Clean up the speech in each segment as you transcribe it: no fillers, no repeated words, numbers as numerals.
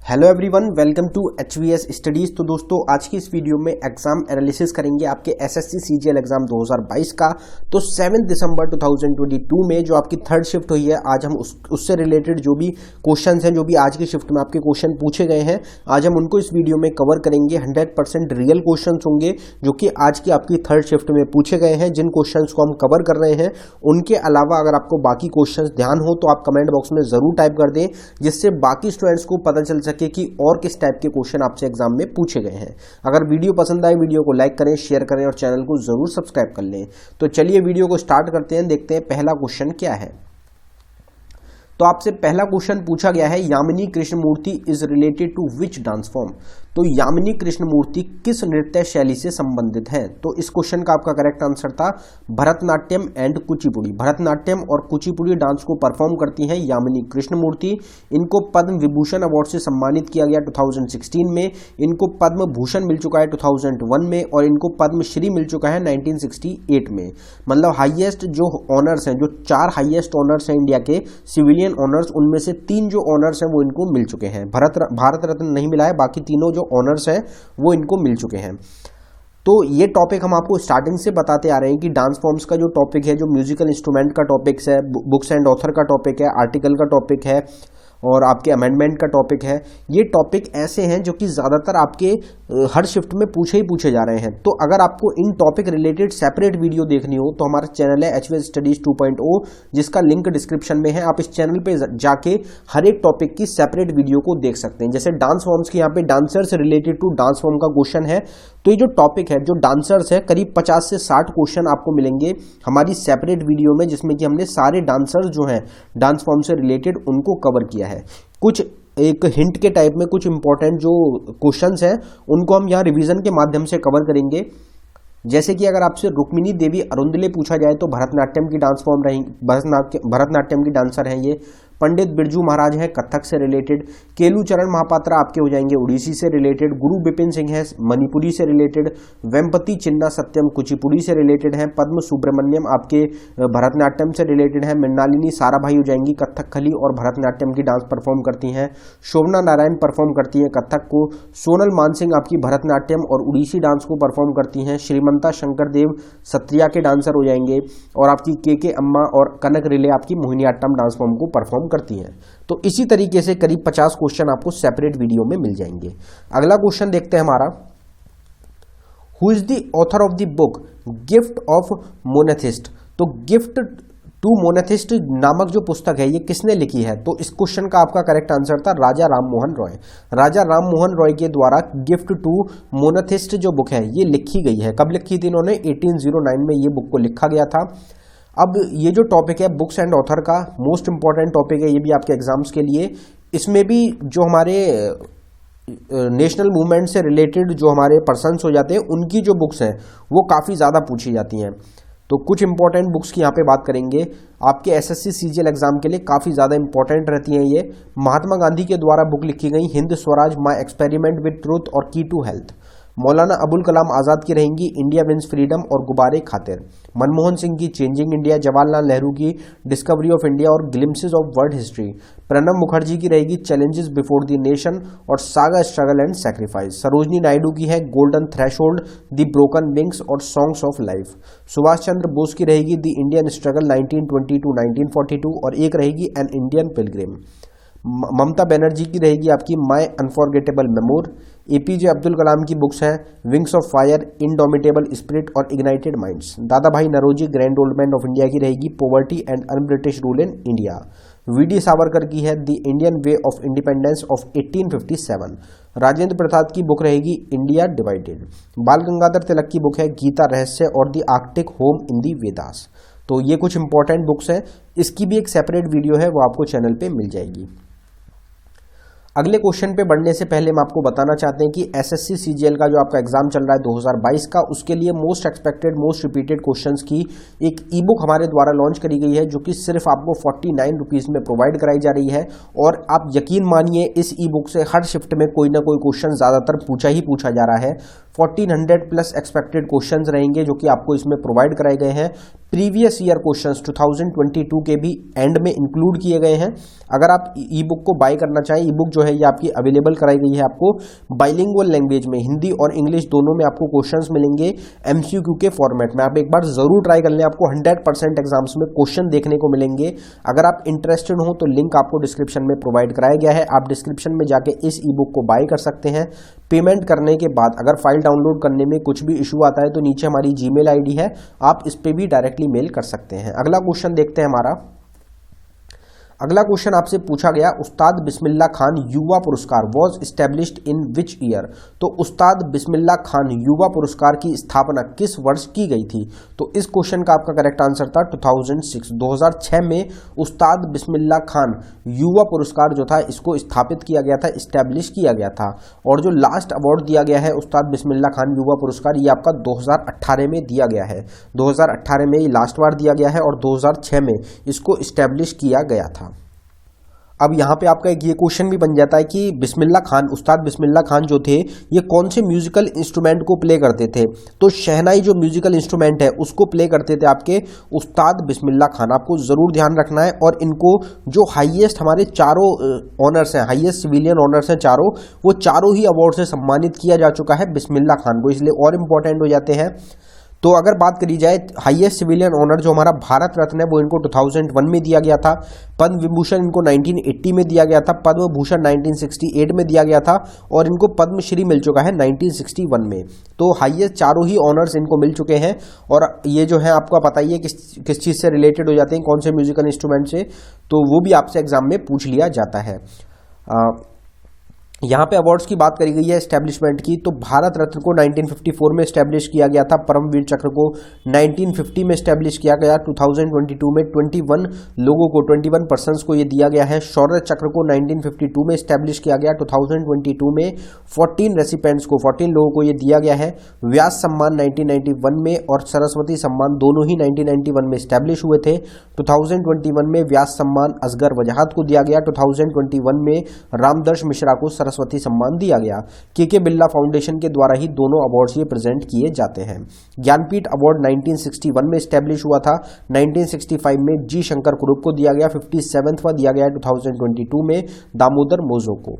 Hello everyone, welcome to HVS studies. तो दोस्तों, आज की इस वीडियो में एग्जाम एनालिसिस करेंगे आपके एसएससी सीजीएल एग्जाम 2022 का। तो 7 दिसंबर 2022 में जो आपकी थर्ड शिफ्ट हुई है, आज हम उससे रिलेटेड जो भी क्वेश्चंस हैं, जो भी आज की शिफ्ट में आपके क्वेश्चन पूछे गए हैं, आज हम उनको इस वीडियो में कवर करेंगे। 100% रियल क्वेश्चन होंगे जो कि आज की आपकी थर्ड शिफ्ट में पूछे गए हैं। जिन क्वेश्चन को हम कवर कर रहे हैं उनके अलावा अगर आपको बाकी क्वेश्चन ध्यान हो तो आप कमेंट बॉक्स में जरूर टाइप कर दें, जिससे बाकी स्टूडेंट्स को पता चल सके कि और किस टाइप के क्वेश्चन आपसे एग्जाम में पूछे गए हैं। अगर वीडियो पसंद आए, वीडियो को लाइक करें, शेयर करें और चैनल को जरूर सब्सक्राइब कर लें। तो चलिए वीडियो को स्टार्ट करते हैं, देखते हैं पहला क्वेश्चन क्या है। तो आपसे पहला क्वेश्चन पूछा गया है, Yamini Krishnamurthy is related to which dance form. तो यामिनी कृष्णमूर्ति किस नृत्य शैली से संबंधित है? तो इस क्वेश्चन का आपका करेक्ट आंसर था भरतनाट्यम एंड कुचिपुड़ी। भरतनाट्यम और कुचिपुड़ी डांस को परफॉर्म करती हैं यामिनी कृष्णमूर्ति। इनको पद्म विभूषण अवार्ड से सम्मानित किया गया 2016 में। इनको पद्म भूषण मिल चुका है 2001 में और इनको पद्मश्री मिल चुका है 1968 में। मतलब हाईएस्ट जो ऑनर्स हैं, जो 4 हाईएस्ट ऑनर्स हैं इंडिया के सिविलियन ऑनर्स, उनमें से 3 जो ऑनर्स हैं वो इनको मिल चुके हैं। भारत रत्न नहीं मिला है, बाकी तीनों जो ऑनर्स हैं वो इनको मिल चुके हैं। तो ये टॉपिक हम आपको स्टार्टिंग से बताते आ रहे हैं कि डांस फॉर्म्स का जो टॉपिक है, जो म्यूजिकल इंस्ट्रूमेंट का टॉपिक्स है, बुक्स एंड ऑथर का टॉपिक है, आर्टिकल का टॉपिक है और आपके अमेंडमेंट का टॉपिक है। ये टॉपिक ऐसे हैं जो कि ज़्यादातर आपके हर शिफ्ट में पूछे ही पूछे जा रहे हैं। तो अगर आपको इन टॉपिक रिलेटेड सेपरेट वीडियो देखनी हो तो हमारा चैनल है एचवीएस स्टडीज 2.0, जिसका लिंक डिस्क्रिप्शन में है। आप इस चैनल पे जाके हर एक टॉपिक की सेपरेट वीडियो को देख सकते हैं। जैसे डांस फॉर्म्स की यहाँ पे dancers related to dance form का क्वेश्चन है, तो ये जो टॉपिक है, जो डांसर्स है, करीब 50 से 60 क्वेश्चन आपको मिलेंगे हमारी सेपरेट वीडियो में, जिसमें कि हमने सारे डांसर्स जो हैं डांस फॉर्म से रिलेटेड उनको कवर किया है। कुछ एक हिंट के टाइप में कुछ इंपॉर्टेंट जो क्वेश्चंस हैं उनको हम यहाँ रिवीजन के माध्यम से कवर करेंगे। जैसे कि अगर आपसे रुक्मिणी देवी अरुंदले पूछा जाए तो भरतनाट्यम की डांस फॉर्म रही, भरतनाट्यम की डांसर हैं ये। पंडित बिरजू महाराज हैं कथक से रिलेटेड। केलू चरण महापात्रा आपके हो जाएंगे उड़ीसी से रिलेटेड। गुरु बिपिन सिंह है मणिपुरी से रिलेटेड। वेम्पति चिन्ना सत्यम कुचिपुड़ी से रिलेटेड हैं। पद्म सुब्रमण्यम आपके भरतनाट्यम से रिलेटेड हैं। मृणालिनी साराभाई हो जाएंगी कथकली और भरतनाट्यम की डांस परफॉर्म करती हैं। शोभना नारायण परफॉर्म करती हैं कथक को। सोनल मानसिंह आपकी भरतनाट्यम और उड़ीसी डांस को परफॉर्म करती हैं। श्रीमंता शंकर देव सत्रिया के डांसर हो जाएंगे और आपकी के अम्मा और कनक रिले आपकी मोहिनीअट्टम डांस फॉर्म को परफॉर्म करती हैं। तो इसी तरीके से करीब 50 क्वेश्चन आपको सेपरेट वीडियो में मिल जाएंगे। अगला क्वेश्चन देखते हैं हमारा, who is the author of the book Gift of Monotheist. तो गिफ्ट टू मोनेथिस्ट नामक जो पुस्तक है ये किसने लिखी है? तो इस क्वेश्चन का आपका करेक्ट आंसर था राजा राममोहन रॉय। राजा राममोहन रॉय के द्वारा गिफ्ट टू मोनेथिस्ट जो बुक है ये लिखी गई है। कब लिखी थी इन्होंने? 1809 में ये बुक को लिखा गया था। अब ये जो टॉपिक है बुक्स एंड ऑथर का, मोस्ट इंपॉर्टेंट टॉपिक है ये भी आपके एग्जाम्स के लिए। इसमें भी जो हमारे नेशनल मूवमेंट से रिलेटेड जो हमारे पर्सन्स हो जाते हैं उनकी जो बुक्स हैं वो काफ़ी ज़्यादा पूछी जाती हैं। तो कुछ इंपॉर्टेंट बुक्स की यहाँ पे बात करेंगे। आपके एसएससी सीजीएल एग्जाम के लिए काफ़ी ज़्यादा इंपॉर्टेंट रहती हैं ये। महात्मा गांधी के द्वारा बुक लिखी गई Hind Swaraj, my experiment with truth और की टू हेल्थ। मौलाना अबुल कलाम आज़ाद की रहेंगी इंडिया विंस फ्रीडम और गुब्बारे खातिर। मनमोहन सिंह की चेंजिंग इंडिया, जवाहरलाल नेहरू की डिस्कवरी ऑफ इंडिया और glimpses of world history. Pranab Mukherjee की रहेगी चैलेंजेस बिफोर द नेशन और saga struggle and sacrifice. Sarojini Naidu की है golden threshold, the broken wings और songs of life. Subhash Chandra Bose की रहेगी द इंडियन स्ट्रगल 1920 टू 1942 और एक रहेगी an Indian pilgrim. Mamata Banerjee की रहेगी आपकी my unforgettable memoir. APJ Abdul Kalam की बुक्स हैं Wings of Fire, Indomitable Spirit और Ignited Minds. Dada Bhai Naoroji grand old man of India की रहेगी poverty and unBritish rule in India. VD Savarkar की है the Indian way of independence of 1857। Rajendra Prasad की बुक रहेगी India divided. बाल गंगाधर तिलक की बुक है गीता रहस्य और द आर्कटिक होम इन दी वेदास। तो ये कुछ इंपॉर्टेंट बुक्स हैं, इसकी भी एक सेपरेट वीडियो है वो आपको चैनल पे मिल जाएगी। अगले क्वेश्चन पे बढ़ने से पहले हम आपको बताना चाहते हैं कि एसएससी सीजीएल का जो आपका एग्जाम चल रहा है 2022 का, उसके लिए most expected most repeated questions की एक ई बुक हमारे द्वारा लॉन्च करी गई है, जो कि सिर्फ आपको 49 रुपीज़ में प्रोवाइड कराई जा रही है। और आप यकीन मानिए इस ई बुक से हर शिफ्ट में कोई ना कोई क्वेश्चन ज़्यादातर पूछा ही पूछा जा रहा है। 1400 प्लस एक्सपेक्टेड क्वेश्चंस रहेंगे जो कि आपको इसमें प्रोवाइड कराए गए हैं। प्रीवियस ईयर क्वेश्चंस 2022 के भी एंड में इंक्लूड किए गए हैं। अगर आप ई बुक को बाय करना चाहें, ई बुक जो है ये आपकी अवेलेबल कराई गई है आपको बाइलिंगुअल लैंग्वेज में, हिंदी और इंग्लिश दोनों में आपको क्वेश्चंस मिलेंगे एमसीक्यू के फॉर्मेट में। आप एक बार जरूर ट्राई कर लें, आपको 100% एग्जाम्स में क्वेश्चन देखने को मिलेंगे। अगर आप इंटरेस्टेड हो तो लिंक आपको डिस्क्रिप्शन में प्रोवाइड कराया गया है, आप डिस्क्रिप्शन में जाके इस ई बुक को बाय कर सकते हैं। पेमेंट करने के बाद अगर फाइल डाउनलोड करने में कुछ भी इशू आता है तो नीचे हमारी जीमेल आईडी है, आप इस पे भी डायरेक्टली मेल कर सकते हैं। अगला क्वेश्चन देखते हैं हमारा। अगला क्वेश्चन आपसे पूछा गया, उस्ताद बिस्मिल्लाह खान युवा पुरस्कार was established in which year. तो उस्ताद बिस्मिल्लाह खान युवा पुरस्कार की स्थापना किस वर्ष की गई थी? तो इस क्वेश्चन का आपका करेक्ट आंसर था 2006 में उस्ताद बिस्मिल्लाह खान युवा पुरस्कार जो था इसको स्थापित किया गया था, एस्टेब्लिश किया गया था। और जो लास्ट अवार्ड दिया गया है उस्ताद बिस्मिल्लाह खान युवा पुरस्कार, ये आपका 2018 में दिया गया है। 2018 में ये लास्ट बार दिया गया है और 2006 में इसको एस्टेब्लिश किया गया था। अब यहाँ पे आपका एक ये क्वेश्चन भी बन जाता है कि बिस्मिल्लाह खान, उस्ताद बिस्मिल्लाह खान जो थे ये कौन से म्यूजिकल इंस्ट्रूमेंट को प्ले करते थे? तो शहनाई जो म्यूजिकल इंस्ट्रूमेंट है उसको प्ले करते थे आपके उस्ताद बिस्मिल्लाह खान। आपको जरूर ध्यान रखना है। और इनको जो हाईएस्ट हमारे चारों ऑनर्स हैं, हाईएस्ट सिविलियन ऑनर्स हैं चारों, वो चारों ही अवार्ड से सम्मानित किया जा चुका है बिस्मिल्लाह खान को, इसलिए और इम्पोर्टेंट हो जाते हैं। तो अगर बात करी जाए हाईएस्ट सिविलियन ऑनर जो हमारा भारत रत्न है वो इनको 2001 में दिया गया था। पद्म विभूषण इनको 1980 में दिया गया था, पद्म भूषण 1968 में दिया गया था और इनको पद्मश्री मिल चुका है 1961 में। तो हाईएस्ट चारों ही ऑनर्स इनको मिल चुके हैं। और ये जो है आपको पता ही है किस चीज़ से रिलेटेड हो जाते हैं, कौन से म्यूजिकल इंस्ट्रूमेंट से, तो वो भी आपसे एग्जाम में पूछ लिया जाता है। यहाँ पे अवार्ड्स की बात करी गई है एस्टेब्लिशमेंट की, तो भारत रत्न को 1954 में एस्टेब्लिश किया गया था, परमवीर चक्र को 1950 में एस्टेब्लिश किया गया, 2022 में 21 लोगों को, 21 पर्सन्स को ये दिया गया है। शौर्य चक्र को 1952 में एस्टेब्लिश किया गया, 2022 में 14 रेसिपेंट्स को, 14 लोगों को ये दिया गया है। व्यास सम्मान 1991 में और सरस्वती सम्मान दोनों ही 1991 में एस्टेब्लिश हुए थे। 2021 में व्यास सम्मान असगर वजाहत को दिया गया, 2021 में रामदर्श मिश्रा को सरस्वती सम्मान दिया गया। के बिरला फाउंडेशन के द्वारा ही दोनों अवार्ड्स ये प्रेजेंट किए जाते हैं। ज्ञानपीठ अवार्ड 1961 में एस्टेब्लिश हुआ था, 1965 में जी शंकर कुरुप को दिया गया, 57वां दिया गया 2022 में दामोदर मोजो को।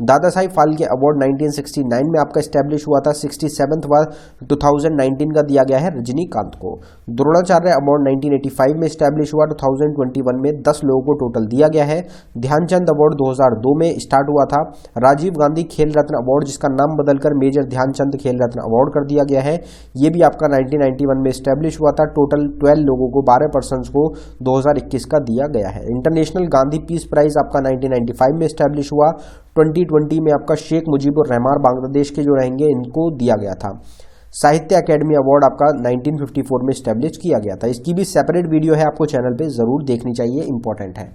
दादा साहिब फाल्के अवार्ड 1969 में आपका एस्टेब्लिश हुआ था, 67वां 2019 का दिया गया है रजनीकांत को। द्रोणाचार्य अवार्ड 1985 में एस्टेब्लिश हुआ, 2021 में 10 लोगों को टोटल दिया गया है। ध्यानचंद अवार्ड 2002 में स्टार्ट हुआ था। राजीव गांधी खेल रत्न अवार्ड, जिसका नाम बदलकर मेजर ध्यानचंद खेल रत्न अवार्ड कर दिया गया है, ये भी आपका 1991 में एस्टेब्लिश हुआ था। टोटल 12 लोगों को, 12 पर्सन्स को 2021 का दिया गया है। इंटरनेशनल गांधी पीस प्राइज आपका 1995 में एस्टेब्लिश हुआ, 2020 में आपका शेख मुजीबुर रहमान बांग्लादेश के जो रहेंगे इनको दिया गया था। साहित्य अकेडमी अवार्ड आपका 1954 में एस्टेब्लिश किया गया था। इसकी भी सेपरेट वीडियो है, आपको चैनल पे जरूर देखनी चाहिए, इंपॉर्टेंट है।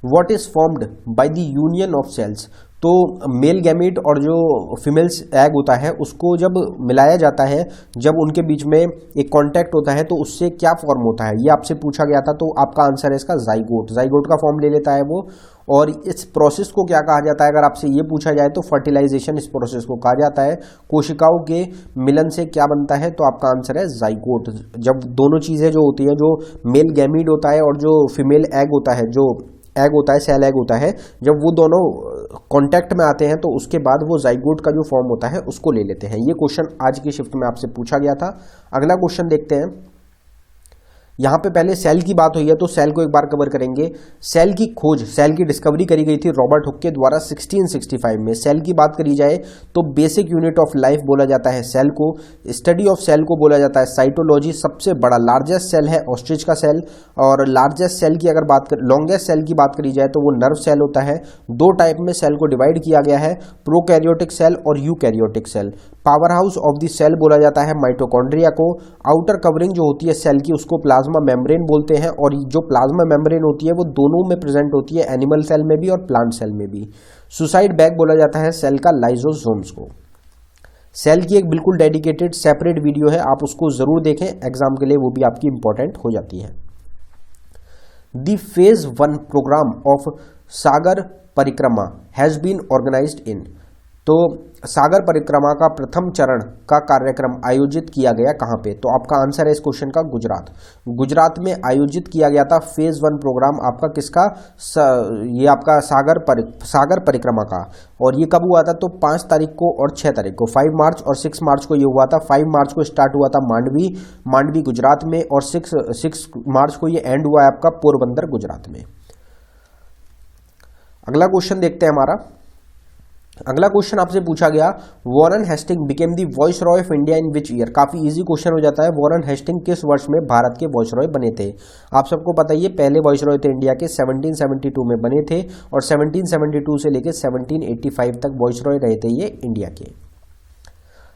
What is formed by the union of cells. तो मेल गैमेट और जो फीमेल्स एग होता है उसको जब मिलाया जाता है, जब उनके बीच में एक कांटेक्ट होता है तो उससे क्या फॉर्म होता है, ये आपसे पूछा गया था। तो आपका आंसर है इसका जाइगोट। जाइगोट का फॉर्म ले लेता है वो। और इस प्रोसेस को क्या कहा जाता है, अगर आपसे ये पूछा जाए तो फर्टिलाइजेशन इस प्रोसेस को कहा जाता है। कोशिकाओं के मिलन से क्या बनता है, तो आपका आंसर है जाइगोट। जब दोनों चीजें जो होती हैं, जो मेल गैमीड होता है और जो फीमेल एग होता है, जो एग होता है, सेल एग होता है, जब वो दोनों कांटेक्ट में आते हैं तो उसके बाद वो जाइगोट का जो फॉर्म होता है उसको ले लेते हैं। ये क्वेश्चन आज की शिफ्ट में आपसे पूछा गया था। अगला क्वेश्चन देखते हैं। यहाँ पे पहले सेल की बात हुई है तो सेल को एक बार कवर करेंगे। सेल की खोज, सेल की डिस्कवरी करी गई थी रॉबर्ट हुक के द्वारा 1665 में। सेल की बात करी जाए तो बेसिक यूनिट ऑफ लाइफ बोला जाता है सेल को। स्टडी ऑफ सेल को बोला जाता है साइटोलॉजी। सबसे बड़ा लार्जेस्ट सेल है ऑस्ट्रिच का सेल। और लार्जेस्ट सेल की अगर बात कर, लॉन्गेस्ट सेल की बात करी जाए तो वो नर्व सेल होता है। दो टाइप में सेल को डिवाइड किया गया है, प्रोकैरियोटिक सेल और eukaryotic cell. Power house of the cell बोला जाता है माइटोकॉन्ड्रिया को। आउटर कवरिंग जो होती है सेल की उसको प्लाज्मा मेम्ब्रेन बोलते हैं। और जो प्लाज्मा मेम्ब्रेन होती है वो दोनों में प्रेजेंट होती है, एनिमल सेल में भी और प्लांट सेल में भी। सुसाइड बैग बोला जाता है सेल का लाइजोसोम्स को। सेल की एक बिल्कुल डेडिकेटेड सेपरेट वीडियो है, आप उसको जरूर देखें, एग्जाम के लिए वो भी आपकी इंपॉर्टेंट हो जाती है। द फेज 1 प्रोग्राम ऑफ सागर परिक्रमा हैज बीन ऑर्गेनाइज्ड इन। तो सागर परिक्रमा का प्रथम चरण का कार्यक्रम आयोजित किया गया कहाँ पे? तो आपका आंसर है इस क्वेश्चन का गुजरात। गुजरात में आयोजित किया गया था फेज 1 प्रोग्राम आपका किसका? ये आपका सागर परिक्रमा का। और ये कब हुआ था? तो 5 तारीख को और 6 तारीख को, 5 मार्च और 6 मार्च को ये हुआ था। 5 मार्च को स्टार्ट हुआ था मांडवी गुजरात में, और 6 मार्च को ये एंड हुआ है आपका पोरबंदर गुजरात में। अगला क्वेश्चन देखते हैं हमारा। अगला क्वेश्चन आपसे पूछा गया, Warren Hasting became the viceroy of India in which year? काफी इजी क्वेश्चन हो जाता है। वॉरेन हेस्टिंग किस वर्ष में भारत के वॉइसरॉय बने थे? आप सबको पता ही है, पहले वॉइसरॉय थे इंडिया के 1772 में बने थे, और 1772 से लेकर 1785 तक वॉइसरॉय रहे थे ये इंडिया के।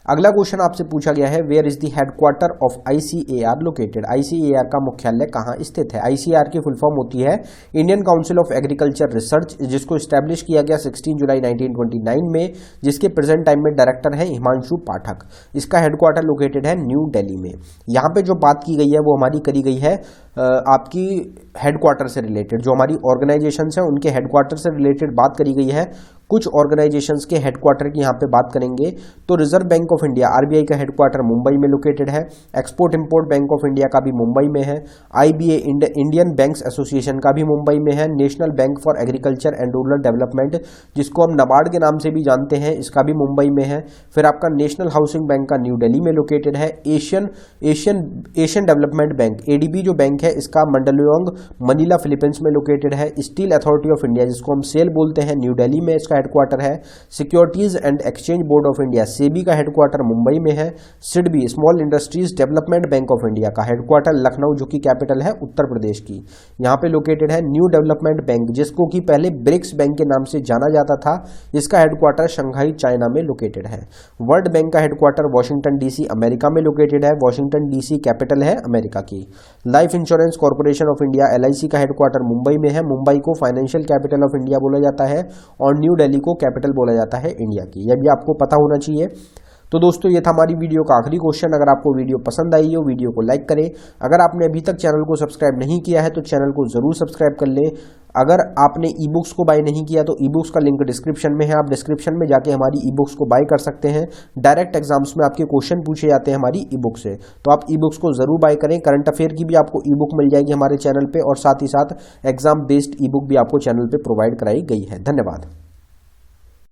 अगला क्वेश्चन आपसे पूछा गया है, where is the headquarter of ICAR located? ICAR का मुख्यालय कहाँ स्थित है? ICAR की फुल फॉर्म होती है Indian council of agriculture research, जिसको स्टैब्लिश किया गया 16 जुलाई 1929 में, जिसके प्रेजेंट टाइम में डायरेक्टर है हिमांशु पाठक। इसका हेडक्वार्टर लोकेटेड है न्यू दिल्ली में। यहाँ पे जो बात की गई है वो हमारी करी गई है आपकी हेडक्वार्टर से रिलेटेड, जो हमारी ऑर्गेनाइजेशंस हैं उनके हेडक्वार्टर से रिलेटेड बात करी गई है। कुछ ऑर्गेनाइजेशंस के हेडक्वार्टर की यहाँ पे बात करेंगे तो reserve bank of India RBI का हेडक्वार्टर मुंबई में लोकेटेड है। Export import bank of India का भी मुंबई में है। IBA इंडियन बैंक्स एसोसिएशन का भी मुंबई में है। National bank for agriculture and rural development, जिसको हम नाबार्ड के नाम से भी जानते हैं, इसका भी मुंबई में है। फिर आपका नेशनल हाउसिंग बैंक का न्यू दिल्ली में लोकेटेड है। एशियन डेवलपमेंट बैंक ADB जो बैंक है इसका मंडलियोंग मनीला फिलीपींस में लोकेटेड है। स्टील अथॉरिटी ऑफ इंडिया, जिसको हम सेल बोलते हैं, न्यू दिल्ली में इसका हेडक्वार्टर है। Securities and exchange board of India SEBI का हेडक्वार्टर मुंबई में है। SIDBI small industries development bank of India का हेडक्वार्टर लखनऊ, जो कि कैपिटल है उत्तर प्रदेश की, यहाँ पे लोकेटेड है। न्यू डेवलपमेंट बैंक, जिसको कि पहले ब्रिक्स बैंक के नाम से जाना जाता था, इसका हेडक्वार्टर शंघाई चाइना में लोकेटेड है। वर्ल्ड बैंक का हेडक्वार्टर वॉशिंगटन DC अमेरिका में लोकेटेड है। वॉशिंगटन DC कैपिटल है अमेरिका की। Life insurance corporation of India LIC का हेडक्वार्टर मुंबई में है। मुंबई को फाइनेंशियल कैपिटल ऑफ इंडिया बोला जाता है, और न्यू दिल्ली को कैपिटल बोला जाता है इंडिया की। यह भी आपको पता होना चाहिए। तो दोस्तों ये था हमारी वीडियो का आखिरी क्वेश्चन। अगर आपको वीडियो पसंद आई हो, वीडियो को लाइक करें। अगर आपने अभी तक चैनल को सब्सक्राइब नहीं किया है तो चैनल को जरूर सब्सक्राइब कर लें। अगर आपने ई बुक्स को बाय नहीं किया तो ई बुक्स का लिंक डिस्क्रिप्शन में है, आप डिस्क्रिप्शन में जाके हमारी ई बुक्स को बाय कर सकते हैं। डायरेक्ट एग्जाम्स में आपके क्वेश्चन पूछे जाते हैं हमारी ई बुक से, तो आप ई बुक्स को जरूर बाय करें। करंट अफेयर की भी आपको ई बुक मिल जाएगी हमारे चैनल पे, और साथ ही साथ एग्जाम बेस्ड ई बुक भी आपको चैनल पे प्रोवाइड कराई गई है। धन्यवाद।